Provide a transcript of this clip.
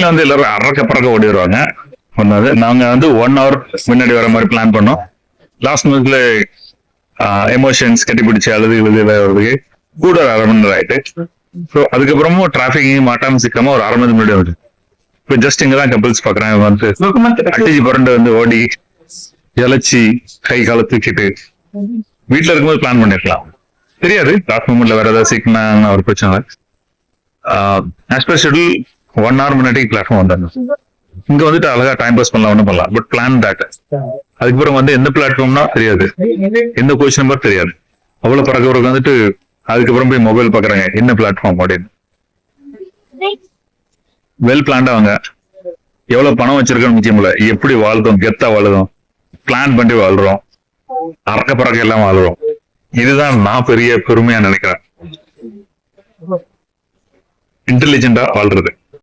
வந்து எல்லாரும் அறக்க பறக்க ஓடி வருவாங்க. ஒன்னாவது நாங்க வந்து 1 hour முன்னாடி வர மாதிரி பிளான் பண்ணோம். லாஸ்ட் மினிட்ல எமோஷன்ஸ் கட்டி பிடிச்சி அழுது வர்றதுக்கு கூட ஒரு 1/2 மணி நேரம் ஆயிட்டு. ஸோ அதுக்கப்புறமும் டிராபிக் மாட்டாம சிக்காம ஒரு 1/2 மணி முன்னாடி வருது. இப்போ ஜஸ்ட் இங்கதான் கப்பிள்ஸ் பாக்குறேன் வந்து அட்டிஜி புரண்டு வந்து ஓடி இழைச்சி கை கால தூக்கிட்டு வீட்டுல இருக்கும்போது பிளான் பண்ணிருக்கலாம். தெரியாது லாஸ்ட் மூமெண்ட்ல வேற ஏதாவது சீக்கிரமா ஒரு பிரச்சனை. ஆஸ் பர் ஷெட்யூல் 1 hour முன்னாடி பிளாட்ஃபார்ம் வந்தாங்க. இங்க வந்துட்டு அழகா டைம் பாஸ் பண்ணலாம், ஒன்றும் பண்ணலாம். But plan that. அதுக்கப்புறம் வந்து எந்த பிளாட்ஃபார்ம்னா தெரியாது, எந்த கொஸ்டின் நம்பர் தெரியாது. அவ்வளவு பறக்கிறவங்க வந்துட்டு அதுக்கப்புறம் போய் மொபைல் பாக்குறாங்க என்ன பிளாட்ஃபார்ம் அப்படின்னு. வெல் பிளான்டா அவங்க எவ்வளவு பணம் வச்சிருக்கோம் முக்கியம் இல்ல, எப்படி வாழ்றோம், கெத்தா வாழுறோம், பிளான் பண்ணி வாழ்றோம், அறக்க பறக்க எல்லாம் வாழ்றோம். இதுதான் நான் பெரிய பெருமையா நினைக்கிறேன். இன்டெலிஜென்டா வாழ்றது.